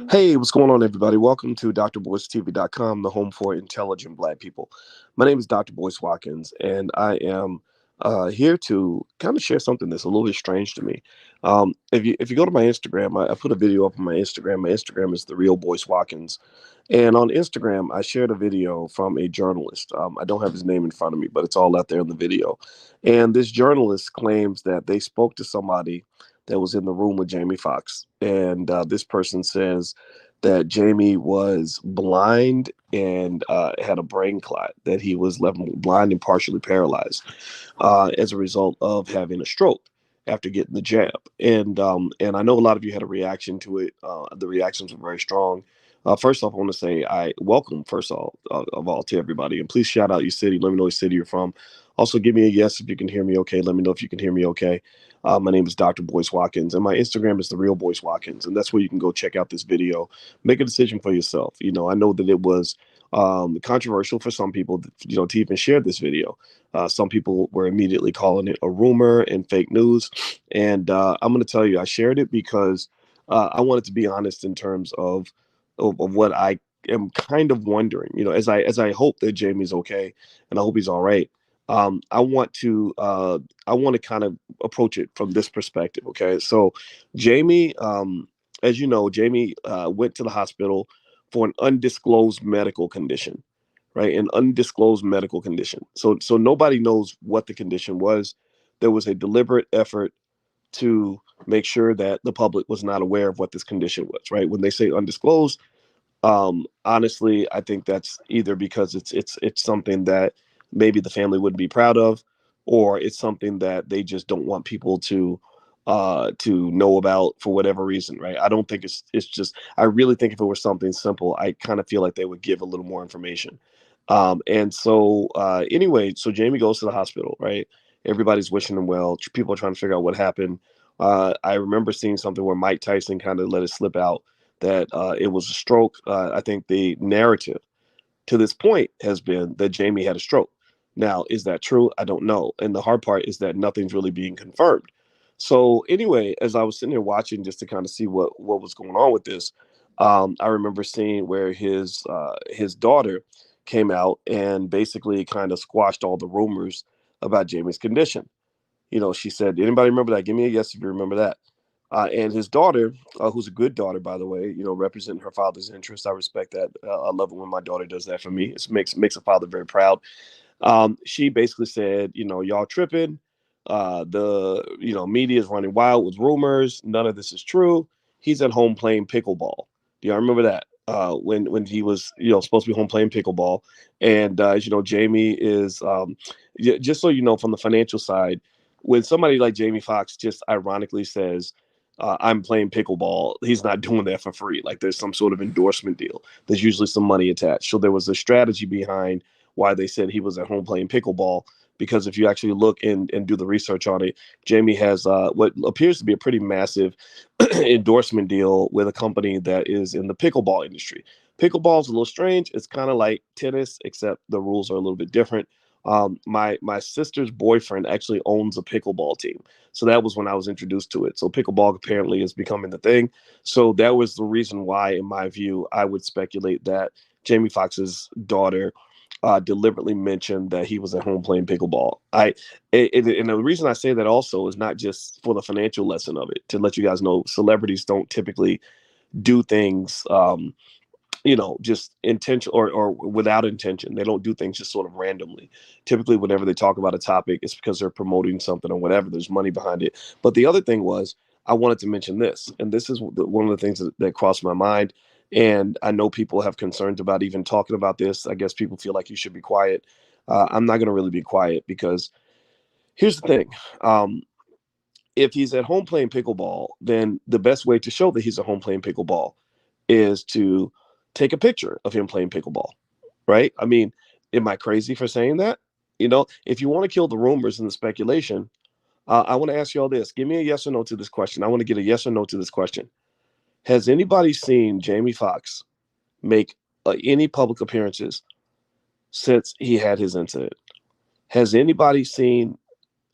Hey, what's going on, everybody? Welcome to drboystv.com, the home for intelligent Black people. My name is Dr. Boyce Watkins, and I am here to kind of share something that's a little bit strange to me. If you go to my Instagram, I put a video up on my Instagram. My Instagram is the real Boyce Watkins, and on Instagram, I shared a video from a journalist. I don't have his name in front of me, but it's all out there in the video. And this journalist claims that they spoke to somebody that was in the room with Jamie Foxx. And this person says that Jamie was blind and had a brain clot, that he was left blind and partially paralyzed as a result of having a stroke after getting the jab. And I know a lot of you had a reaction to it. The reactions were very strong. First off, I want to say I welcome, first of all, to everybody. And please shout out your city. Let me know what city you're from. Also, give me a yes if you can hear me okay. Let me know if you can hear me okay. My name is Dr. Boyce Watkins, and my Instagram is the real Boyce Watkins, and that's where you can go check out this video. Make a decision for yourself. I know that it was controversial for some people, to even share this video. Some people were immediately calling it a rumor and fake news, and I'm going to tell you, I shared it because I wanted to be honest in terms of what I am kind of wondering. As I hope that Jamie's okay, and I hope he's all right. I want to kind of approach it from this perspective. Okay, so Jamie, as you know, Jamie went to the hospital for an undisclosed medical condition, right? An undisclosed medical condition. So nobody knows what the condition was. There was a deliberate effort to make sure that the public was not aware of what this condition was, right? When they say undisclosed, honestly, I think that's either because it's something that maybe the family wouldn't be proud of, or it's something that they just don't want people to know about for whatever reason, right? I don't think it's just. I really think if it were something simple, I kind of feel like they would give a little more information. And so anyway, so Jamie goes to the hospital, right? Everybody's wishing him well. People are trying to figure out what happened. I remember seeing something where Mike Tyson kind of let it slip out that it was a stroke. I think the narrative to this point has been that Jamie had a stroke. Now, is that true? I don't know. And the hard part is that nothing's really being confirmed. So anyway, as I was sitting there watching just to kind of see what was going on with this, I remember seeing where his daughter came out and basically kind of squashed all the rumors about Jamie's condition. She said, "Anybody remember that? Give me a yes if you remember that." And his daughter, who's a good daughter, by the way, representing her father's interest. I respect that. I love it when my daughter does that for me. It makes a father very proud. She basically said, y'all tripping. The media is running wild with rumors. None of this is true. He's at home playing pickleball. Do y'all remember that? When he was supposed to be home playing pickleball, and Jamie is just so you know from the financial side, when somebody like Jamie Foxx just ironically says, I'm playing pickleball, he's not doing that for free. Like there's some sort of endorsement deal. There's usually some money attached. So there was a strategy behind why they said he was at home playing pickleball. Because if you actually look and do the research on it, Jamie has what appears to be a pretty massive endorsement deal with a company that is in the pickleball industry. Pickleball is a little strange. It's kind of like tennis, except the rules are a little bit different. My sister's boyfriend actually owns a pickleball team, so that was when I was introduced to it. So pickleball apparently is becoming the thing. So that was the reason why, in my view, I would speculate that Jamie Foxx's daughter deliberately mentioned that he was at home playing pickleball. And the reason I say that also is not just for the financial lesson of it, to let you guys know celebrities don't typically do things just intention or without intention. They don't do things just sort of randomly. Typically, whenever they talk about a topic, it's because they're promoting something or whatever. There's money behind it. But the other thing was, I wanted to mention this, and this is one of the things that crossed my mind. And I know people have concerns about even talking about this. I guess people feel like you should be quiet. I'm not going to really be quiet because here's the thing. If he's at home playing pickleball, then the best way to show that he's at home playing pickleball is to take a picture of him playing pickleball, right? I mean, am I crazy for saying that? If you want to kill the rumors and the speculation, I want to ask you all this. Give me a yes or no to this question. I want to get a yes or no to this question. Has anybody seen Jamie Foxx make any public appearances since he had his incident? Has anybody seen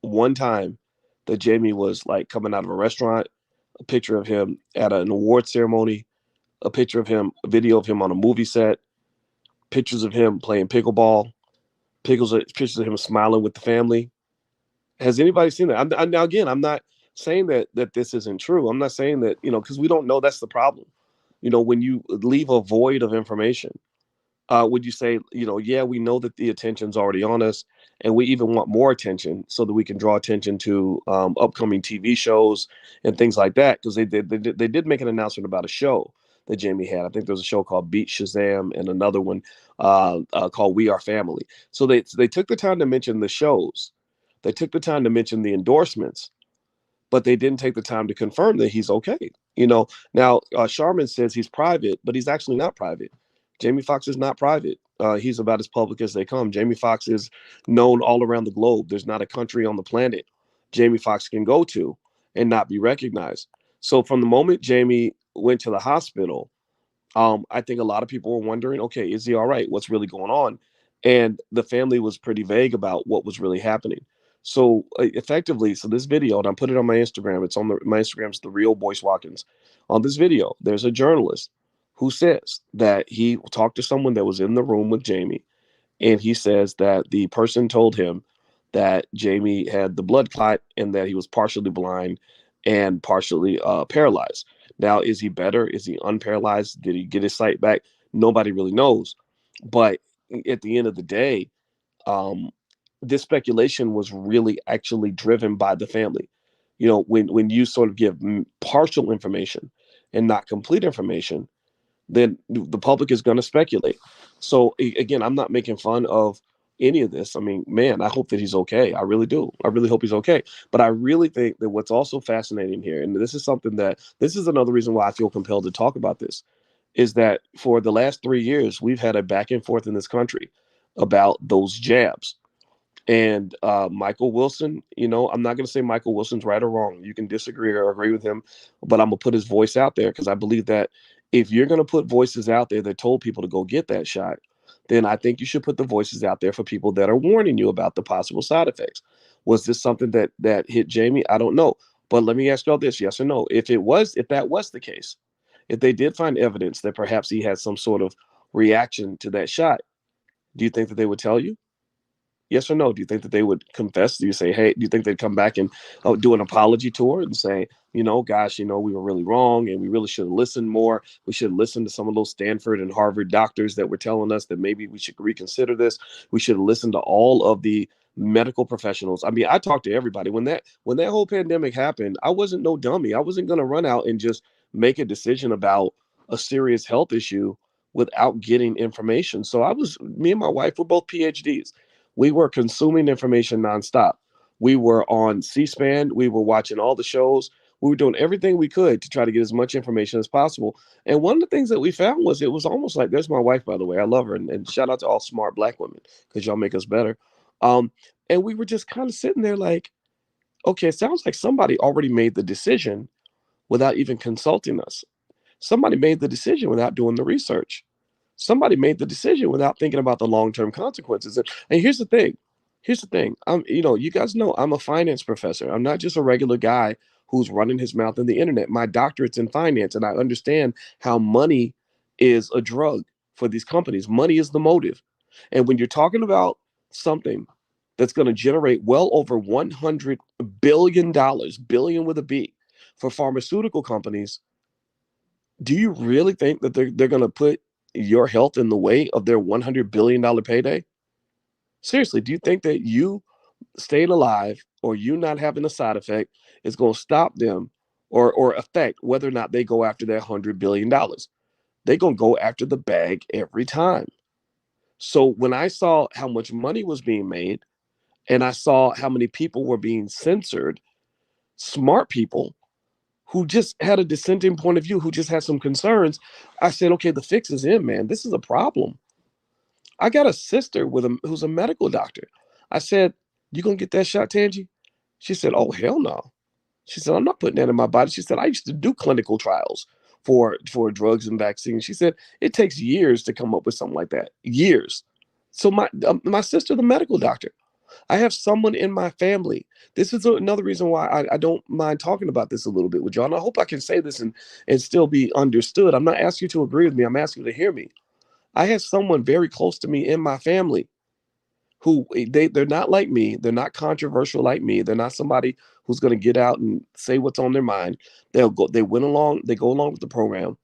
one time that Jamie was like coming out of a restaurant, a picture of him at an award ceremony, a picture of him, a video of him on a movie set, pictures of him playing pickleball, pictures of him smiling with the family. Has anybody seen that? Now again, I'm not saying that this isn't true. I'm not saying that, because we don't know. That's the problem. When you leave a void of information, would you say, yeah, we know that the attention's already on us, and we even want more attention so that we can draw attention to upcoming TV shows and things like that? Because they did make an announcement about a show that Jamie had. I think there was a show called Beat Shazam and another one called We Are Family. So they took the time to mention the shows. They took the time to mention the endorsements, but they didn't take the time to confirm that he's okay. Now Charmin says he's private, but he's actually not private. Jamie Foxx is not private. He's about as public as they come. Jamie Foxx is known all around the globe. There's not a country on the planet Jamie Foxx can go to and not be recognized. So from the moment Jamie went to the hospital, I think a lot of people were wondering, okay, is he all right? What's really going on? And the family was pretty vague about what was really happening. So effectively, so this video, and I put it on my Instagram. It's on my Instagram's The Real Boyce Watkins. On this video, there's a journalist who says that he talked to someone that was in the room with Jamie, and he says that the person told him that Jamie had the blood clot and that he was partially blind and partially paralyzed. Now, is he better? Is he unparalyzed? Did he get his sight back? Nobody really knows. But at the end of the day, um, this speculation was really actually driven by the family. When you sort of give partial information and not complete information, then the public is going to speculate. So again, I'm not making fun of any of this. I mean, man, I hope that he's okay. I really do. I really hope he's okay. But I really think that what's also fascinating here, and this is another reason why I feel compelled to talk about this, is that for the last 3 years, we've had a back and forth in this country about those jabs. And Michael Wilson, I'm not going to say Michael Wilson's right or wrong. You can disagree or agree with him, but I'm going to put his voice out there because I believe that if you're going to put voices out there that told people to go get that shot, then I think you should put the voices out there for people that are warning you about the possible side effects. Was this something that hit Jamie? I don't know. But let me ask y'all this, yes or no. If that was the case, if they did find evidence that perhaps he had some sort of reaction to that shot, do you think that they would tell you? Yes or no? Do you think that they would confess? Do you say, hey, do you think they'd come back and do an apology tour and say, gosh, we were really wrong and we really should have listened more. We should listen to some of those Stanford and Harvard doctors that were telling us that maybe we should reconsider this. We should have listened to all of the medical professionals. I mean, I talked to everybody when that whole pandemic happened. I wasn't no dummy. I wasn't going to run out and just make a decision about a serious health issue without getting information. So me and my wife were both PhDs. We were consuming information nonstop. We were on C-SPAN. We were watching all the shows. We were doing everything we could to try to get as much information as possible. And one of the things that we found was it was almost like, there's my wife, by the way. I love her. And shout out to all smart Black women because y'all make us better. Um, and we were just kind of sitting there like, okay, it sounds like somebody already made the decision without even consulting us. Somebody made the decision without doing the research. Somebody made the decision without thinking about the long-term consequences. And here's the thing. Here's the thing. You guys know I'm a finance professor. I'm not just a regular guy who's running his mouth on the internet. My doctorate's in finance, and I understand how money is a drug for these companies. Money is the motive. And when you're talking about something that's going to generate well over $100 billion, billion with a B, for pharmaceutical companies, do you really think that they're going to put your health in the way of their $100 billion payday? Seriously, do you think that you staying alive or you not having a side effect is going to stop them or affect whether or not they go after their $100 billion? They're going to go after the bag every time. So when I saw how much money was being made and I saw how many people were being censored, smart people who just had a dissenting point of view, who just had some concerns, I said, okay, the fix is in, man. This is a problem. I got a sister who's a medical doctor. I said, you gonna get that shot, Tangi? She said, oh, hell no. She said, I'm not putting that in my body. She said, I used to do clinical trials for drugs and vaccines. She said, it takes years to come up with something like that. Years. So my sister, the medical doctor. I have someone in my family. This is another reason why I don't mind talking about this a little bit with y'all. And I hope I can say this and still be understood. I'm not asking you to agree with me. I'm asking you to hear me. I have someone very close to me in my family who they're not like me. They're not controversial like me. They're not somebody who's going to get out and say what's on their mind. They go along with the program.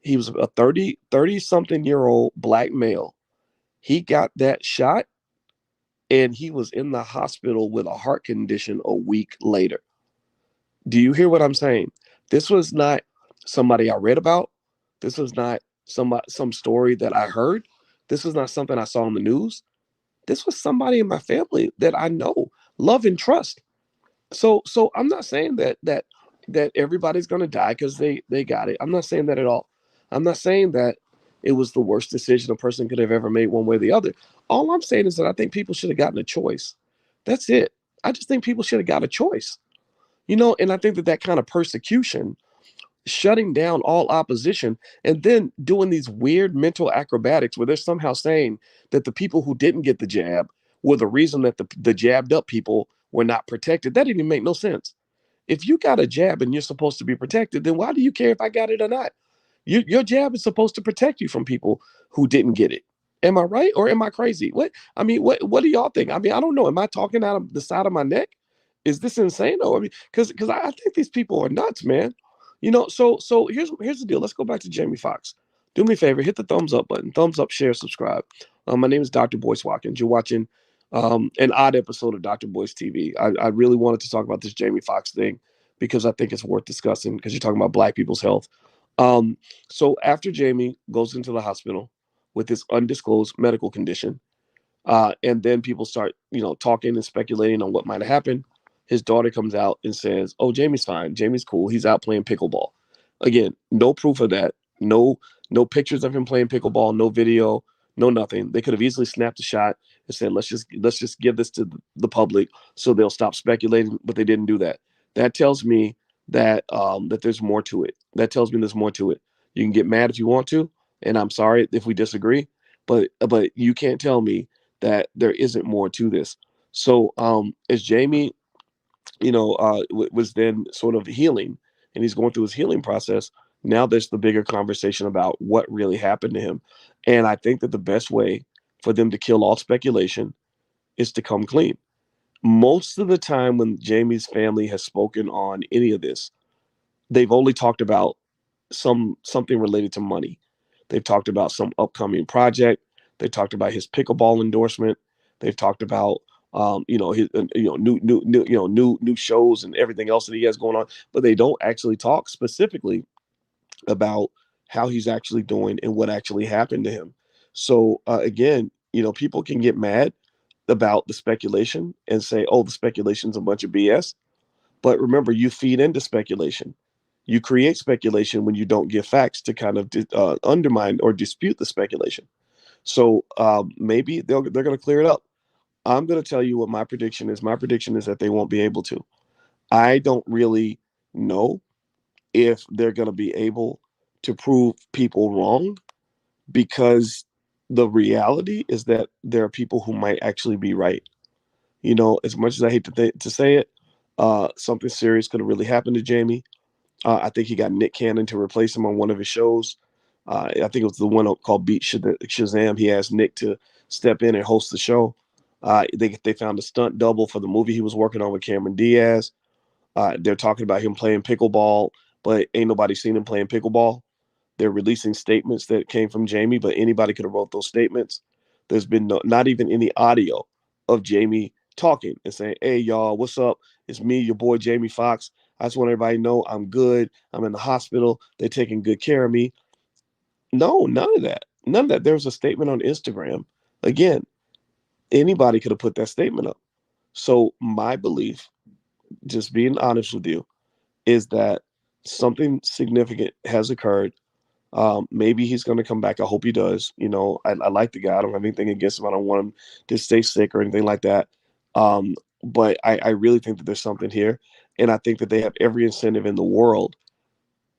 He was a 30 something year old black male. He got that shot and he was in the hospital with a heart condition a week later. Do you hear what I'm saying? This was not somebody I read about. This was not some story that I heard. This was not something I saw on the news. This was somebody in my family that I know, love and trust. So I'm not saying that everybody's gonna die because they got it. I'm not saying that at all. I'm not saying that it was the worst decision a person could have ever made one way or the other. All I'm saying is that I think people should have gotten a choice. That's it. I just think people should have got a choice. And I think that kind of persecution, shutting down all opposition, and then doing these weird mental acrobatics where they're somehow saying that the people who didn't get the jab were the reason that the jabbed up people were not protected. That didn't even make no sense. If you got a jab and you're supposed to be protected, then why do you care if I got it or not? Your jab is supposed to protect you from people who didn't get it. Am I right or am I crazy? What do y'all think? I mean, I don't know. Am I talking out of the side of my neck? Is this insane? Or I mean, because I think these people are nuts, man. So here's the deal. Let's go back to Jamie Foxx. Do me a favor, hit the thumbs up button, thumbs up, share, subscribe. My name is Dr. Boyce Watkins. You're watching an odd episode of Dr. Boyce TV. I really wanted to talk about this Jamie Foxx thing because I think it's worth discussing because you're talking about Black people's health. Um, so after Jamie goes into the hospital with this undisclosed medical condition, and then people start, talking and speculating on what might have happened. His daughter comes out and says, "Oh, Jamie's fine. Jamie's cool. He's out playing pickleball." Again, no proof of that. No pictures of him playing pickleball. No video. No nothing. They could have easily snapped a shot and said, "Let's just give this to the public so they'll stop speculating." But they didn't do that. That tells me that there's more to it. That tells me there's more to it. You can get mad if you want to, and I'm sorry if we disagree, but you can't tell me that there isn't more to this. So as Jamie, was then sort of healing, and he's going through his healing process. Now there's the bigger conversation about what really happened to him, and I think that the best way for them to kill all speculation is to come clean. Most of the time, when Jamie's family has spoken on any of this, they've only talked about something related to money. They've talked about some upcoming project. They talked about his pickleball endorsement. They've talked about his new shows and everything else that he has going on, but they don't actually talk specifically about how he's actually doing and what actually happened to him. So again, people can get mad about the speculation and say, "Oh, the speculation's a bunch of BS." But remember, you feed into speculation. You create speculation when you don't give facts to kind of undermine or dispute the speculation. So maybe they're going to clear it up. I'm going to tell you what my prediction is. My prediction is that they won't be able to. I don't really know if they're going to be able to prove people wrong, because the reality is that there are people who might actually be right. As much as I hate to say it, something serious could have really happened to Jamie. I think he got Nick Cannon to replace him on one of his shows. I think it was the one called Beat Shazam. He asked Nick to step in and host the show. They found a stunt double for the movie he was working on with Cameron Diaz. They're talking about him playing pickleball, but ain't nobody seen him playing pickleball. They're releasing statements that came from Jamie, but anybody could have wrote those statements. There's been not even any audio of Jamie talking and saying, "Hey, y'all, what's up? It's me, your boy Jamie Foxx. I just want everybody to know I'm good. I'm in the hospital. They're taking good care of me." No, none of that. None of that. There was a statement on Instagram. Again, anybody could have put that statement up. So my belief, just being honest with you, is that something significant has occurred. Maybe he's going to come back. I hope he does. I like the guy. I don't have anything against him. I don't want him to stay sick or anything like that. But I really think that there's something here. And I think that they have every incentive in the world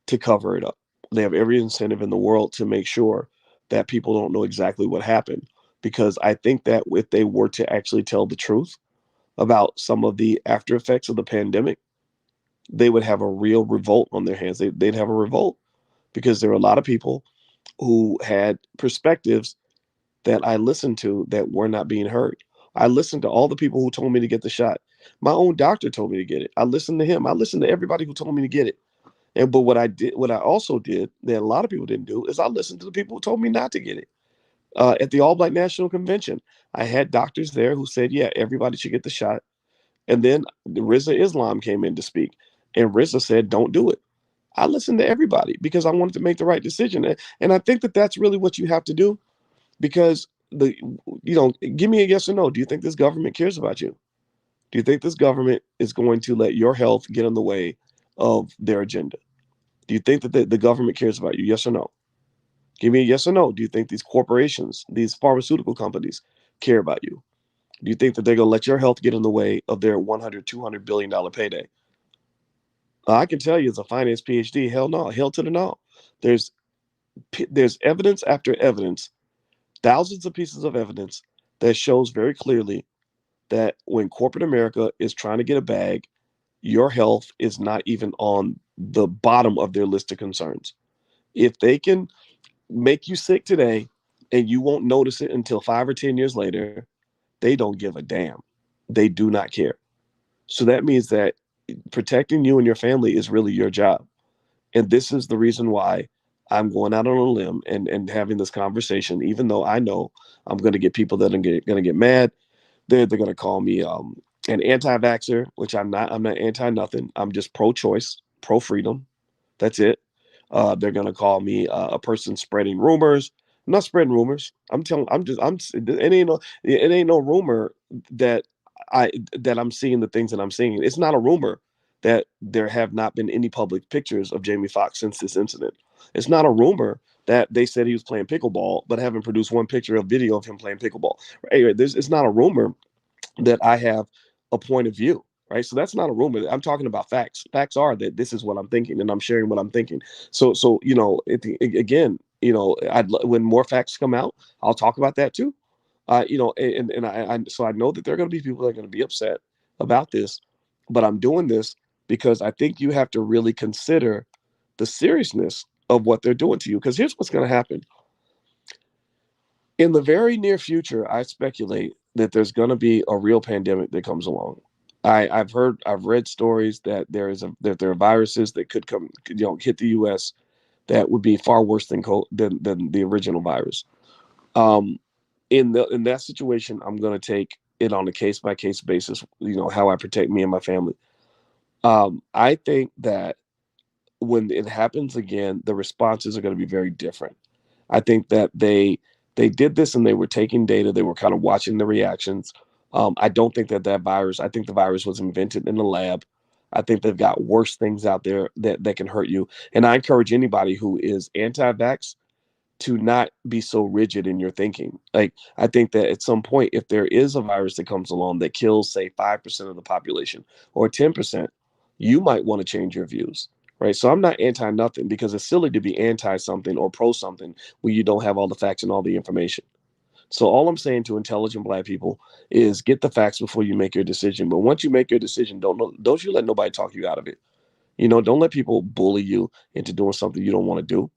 to cover it up. They have every incentive in the world to make sure that people don't know exactly what happened. because I think that if they were to actually tell the truth about some of the after effects of the pandemic, they would have a real revolt on their hands. They'd have a revolt because there are a lot of people who had perspectives that I listened to that were not being heard. I listened to all the people who told me to get the shot. My own doctor told me to get it. I listened to him. I listened to everybody who told me to get it. And but what I also did that a lot of people didn't do is I listened to the people who told me not to get it. At the All Black National Convention, I had doctors there who said, "Yeah, everybody should get the shot." And then Rizza Islam came in to speak, and Rizza said, "Don't do it." I listened to everybody because I wanted to make the right decision, and I think that that's really what you have to do because give me a yes or no. Do you think this government cares about you? Do you think this government is going to let your health get in the way of their agenda? Do you think that the government cares about you? Yes or no? Give me a yes or no. Do you think these corporations, these pharmaceutical companies care about you? Do you think that they're going to let your health get in the way of their 100, $200 billion payday? I can tell you as a finance PhD, hell no, hell to the no. There's there's evidence after evidence, thousands of pieces of evidence that shows very clearly that when corporate America is trying to get a bag, your health is not even on the bottom of their list of concerns. If they can make you sick today and you won't notice it until 5 or 10 years later, they don't give a damn. They do not care. So that means that protecting you and your family is really your job. And this is the reason why I'm going out on a limb and having this conversation, even though I know I'm going to get people that are going to get mad. They're going to call me an anti-vaxxer, which I'm not. I'm not anti-nothing. I'm just pro-choice, pro-freedom. That's it. They're gonna call me a person spreading rumors. I'm not spreading rumors. I'm telling. I'm just. I'm. It ain't no rumor that I'm seeing the things that I'm seeing. It's not a rumor that there have not been any public pictures of Jamie Foxx since this incident. It's not a rumor that they said he was playing pickleball, but haven't produced one picture of video of him playing pickleball. Anyway, it's not a rumor that I have a point of view, right? So that's not a rumor. I'm talking about facts. Facts are that this is what I'm thinking, and I'm sharing what I'm thinking. So again, when more facts come out, I'll talk about that too. So I know that there are going to be people that are going to be upset about this, but I'm doing this because I think you have to really consider the seriousness of what they're doing to you. Because here's what's going to happen in the very near future. I speculate that there's going to be a real pandemic that comes along. I've read stories that there are viruses that could come, hit the U.S. that would be far worse than the original virus. Um, in that situation, I'm going to take it on a case by case basis. How I protect me and my family. I think that when it happens again, the responses are going to be very different. I think that they did this and they were taking data. They were kind of watching the reactions. I don't think that virus. I think the virus was invented in the lab. I think they've got worse things out there that can hurt you. And I encourage anybody who is anti-vax to not be so rigid in your thinking. Like, I think that at some point, if there is a virus that comes along that kills, say, 5% of the population or 10%, you might want to change your views. Right. So I'm not anti nothing because it's silly to be anti something or pro something when you don't have all the facts and all the information. So all I'm saying to intelligent black people is get the facts before you make your decision. But once you make your decision, don't you let nobody talk you out of it. Don't let people bully you into doing something you don't want to do.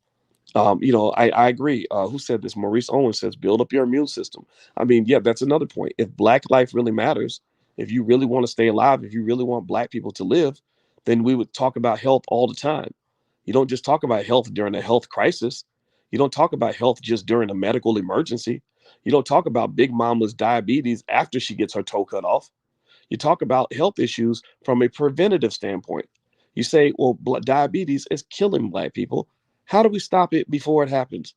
I agree. Who said this? Maurice Owens says, build up your immune system. I mean, yeah, that's another point. If black life really matters, if you really want to stay alive, if you really want black people to live, then we would talk about health all the time. You don't just talk about health during a health crisis. You don't talk about health just during a medical emergency. You don't talk about Big Mama's diabetes after she gets her toe cut off. You talk about health issues from a preventative standpoint. You say, well, diabetes is killing black people. How do we stop it before it happens?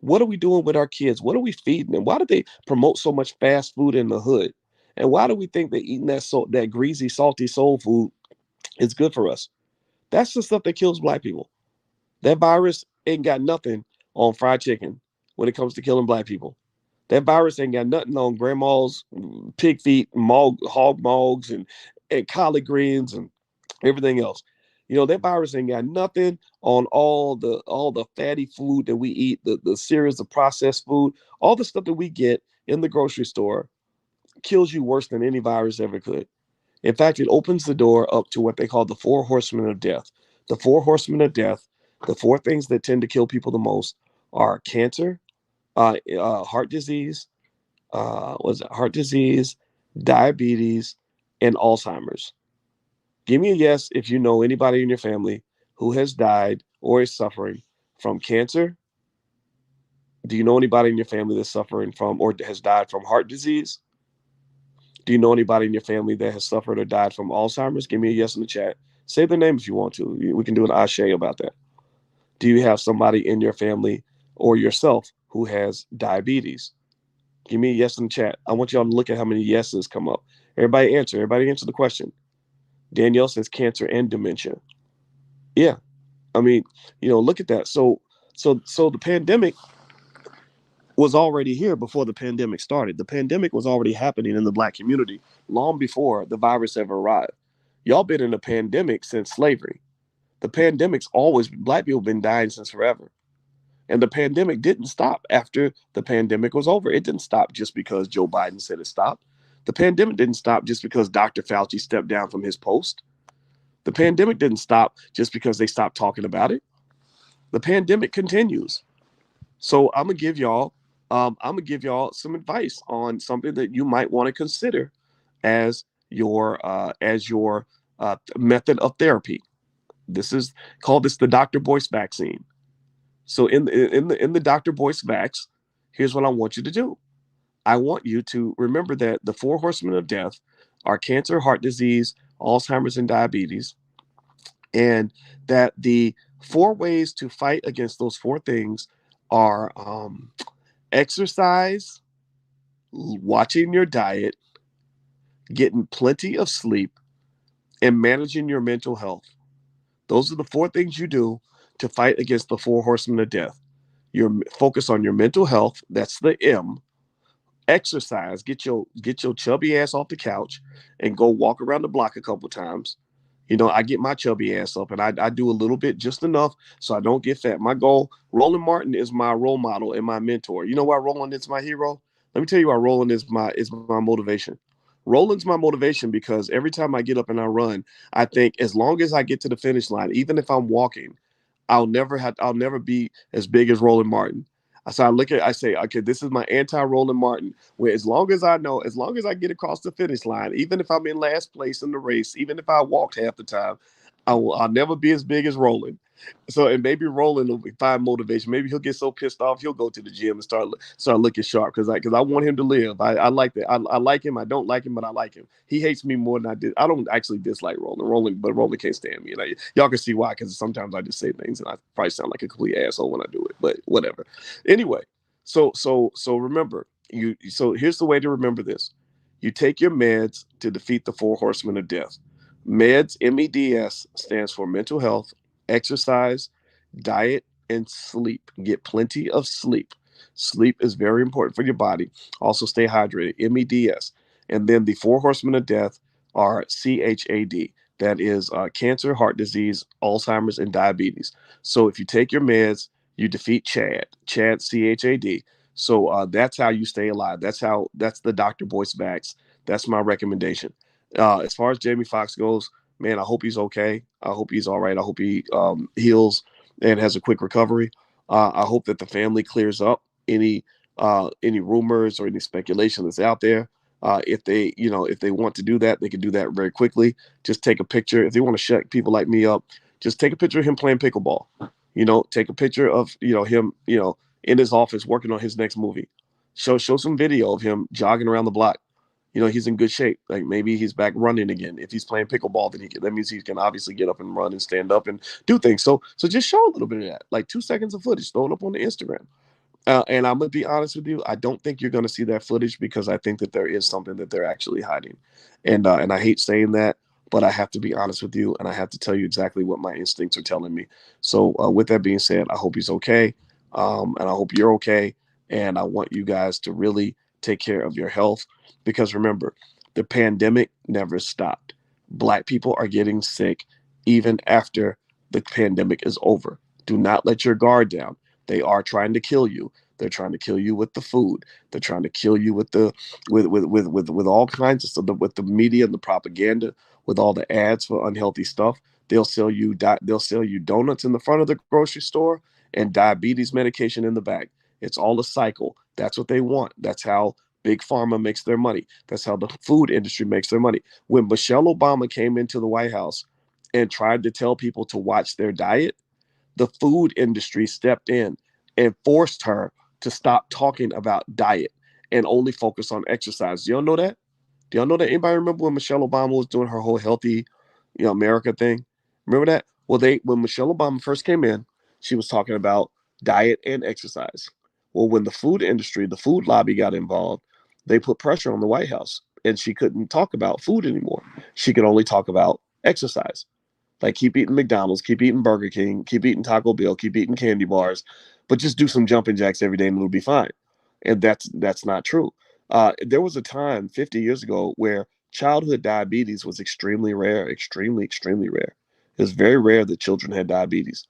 What are we doing with our kids? What are we feeding them? Why do they promote so much fast food in the hood? And why do we think that eating that greasy, salty soul food is good for us? That's the stuff that kills black people. That virus ain't got nothing on fried chicken when it comes to killing black people. That virus ain't got nothing on grandma's pig feet, hog mogs, and collard greens and everything else. That virus ain't got nothing on all the fatty food that we eat, the series of processed food, all the stuff that we get in the grocery store kills you worse than any virus ever could. In fact, it opens the door up to what they call the four horsemen of death. The four horsemen of death, the four things that tend to kill people the most are cancer, heart disease, was it heart disease, diabetes, and Alzheimer's. Give me a yes if you know anybody in your family who has died or is suffering from cancer. Do you know anybody in your family that's suffering from or has died from heart disease? Do you know anybody in your family that has suffered or died from Alzheimer's? Give me a yes in the chat. Say their name if you want to. We can do an ashe about that. Do you have somebody in your family or yourself who has diabetes? Give me a yes in the chat. I want y'all to look at how many yeses come up. Everybody answer. Everybody answer the question. Danielle says cancer and dementia. Yeah. I mean, look at that. So the pandemic was already here before the pandemic started. The pandemic was already happening in the black community long before the virus ever arrived. Y'all been in a pandemic since slavery. The pandemic's always black people been dying since forever. And the pandemic didn't stop after the pandemic was over. It didn't stop just because Joe Biden said it stopped. The pandemic didn't stop just because Dr. Fauci stepped down from his post. The pandemic didn't stop just because they stopped talking about it. The pandemic continues. So I'm gonna give y'all some advice on something that you might want to consider as your method of therapy. This is called this the Dr. Boyce vaccine. So in the Dr. Boyce vax, here's what I want you to do. I want you to remember that the four horsemen of death are cancer, heart disease, Alzheimer's, and diabetes, and that the four ways to fight against those four things are exercise, watching your diet, getting plenty of sleep, and managing your mental health. Those are the four things you do to fight against the four horsemen of death. You focus on your mental health. That's the M. Exercise. Get your chubby ass off the couch and go walk around the block a couple times. I get my chubby ass up and I do a little bit, just enough so I don't get fat. My goal, Roland Martin is my role model and my mentor. You know why Roland is my hero? Let me tell you why Roland is my motivation. Roland's my motivation because every time I get up and I run, I think as long as I get to the finish line, even if I'm walking, I'll never be as big as Roland Martin. So I say, okay, this is my anti-Roland Martin, where as long as I get across the finish line, even if I'm in last place in the race, even if I walked half the time, I'll never be as big as Roland. So, and maybe Roland will find motivation. Maybe he'll get so pissed off he'll go to the gym and start looking sharp because I want him to live. I like that. I like him. I don't like him, but I like him. He hates me more than I did. I don't actually dislike Roland, but Roland can't stand me. And y'all can see why, because sometimes I just say things and I probably sound like a complete asshole when I do it. But whatever. Anyway, so remember you. So here's the way to remember this: you take your meds to defeat the four horsemen of death. Meds, MEDS, stands for mental health, exercise, diet, and sleep. Get plenty of sleep. Sleep is very important for your body. Also, stay hydrated. MEDS. And then the four horsemen of death are CHAD. That is cancer, heart disease, Alzheimer's, and diabetes. So if you take your meds, you defeat Chad, CHAD. So that's how you stay alive. That's the Dr. Boyce Vax. That's my recommendation. As far as Jamie Foxx goes, man, I hope he's okay. I hope he's all right. I hope he heals and has a quick recovery. I hope that the family clears up any rumors or any speculation that's out there. If they want to do that, they can do that very quickly. Just take a picture. If they want to shut people like me up, just take a picture of him playing pickleball. Take a picture of him in his office working on his next movie. Show some video of him jogging around the block. He's in good shape. Like maybe he's back running again. If he's playing pickleball, then that means he can obviously get up and run and stand up and do things. So just show a little bit of that, like 2 seconds of footage, throw it up on the Instagram. And I'm gonna be honest with you, I don't think you're gonna see that footage because I think that there is something that they're actually hiding, and I hate saying that, but I have to be honest with you, and I have to tell you exactly what my instincts are telling me. So with that being said, I hope he's okay, and I hope you're okay, and I want you guys to really take care of your health because remember, the pandemic never stopped. Black people are getting sick even after the pandemic is over. Do not let your guard down. They are trying to kill you. They're trying to kill you with the food. They're trying to kill you with the with all kinds of stuff, with the media and the propaganda, with all the ads for unhealthy stuff. They'll sell you donuts in the front of the grocery store and diabetes medication in the back. It's all a cycle. That's what they want. That's how big pharma makes their money. That's how the food industry makes their money. When Michelle Obama came into the White House and tried to tell people to watch their diet, the food industry stepped in and forced her to stop talking about diet and only focus on exercise. Do y'all know that? Do y'all know that? Anybody remember when Michelle Obama was doing her whole healthy, America thing? Remember that? Well, when Michelle Obama first came in, she was talking about diet and exercise. Well, when the food industry, the food lobby got involved, they put pressure on the White House, and she couldn't talk about food anymore. She could only talk about exercise. Like, keep eating McDonald's, keep eating Burger King, keep eating Taco Bell, keep eating candy bars, but just do some jumping jacks every day and it'll be fine. And that's not true. There was a time 50 years ago where childhood diabetes was extremely rare, extremely, extremely rare. It was very rare that children had diabetes.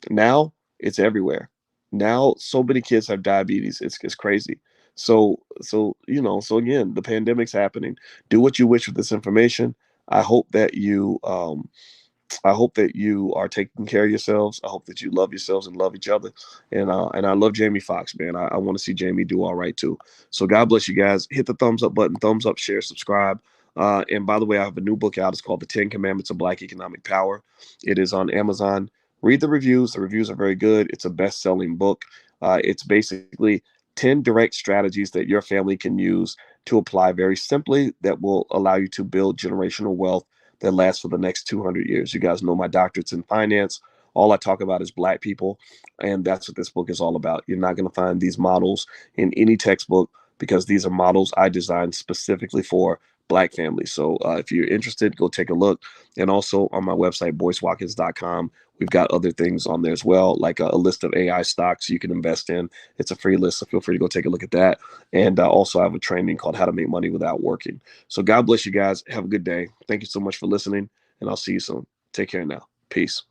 Now it's everywhere. Now so many kids have diabetes. It's crazy. So again, the pandemic's happening. Do what you wish with this information. I hope that you I hope that you are taking care of yourselves. I hope that you love yourselves and love each other. And I love Jamie Foxx, man. I want to see Jamie do all right too. So God bless you guys. Hit the thumbs up button, thumbs up, share, subscribe. And by the way, I have a new book out. It's called The 10 Commandments of Black Economic Power. It is on Amazon. Read the reviews. The reviews are very good. It's a best-selling book. It's basically 10 direct strategies that your family can use to apply very simply that will allow you to build generational wealth that lasts for the next 200 years. You guys know my doctorate's in finance. All I talk about is Black people. And that's what this book is all about. You're not going to find these models in any textbook because these are models I designed specifically for Black families. So if you're interested, go take a look. And also on my website, boycewatkins.com, we've got other things on there as well, like a list of AI stocks you can invest in. It's a free list, so feel free to go take a look at that. And also, I have a training called How to Make Money Without Working. So God bless you guys. Have a good day. Thank you so much for listening, and I'll see you soon. Take care now. Peace.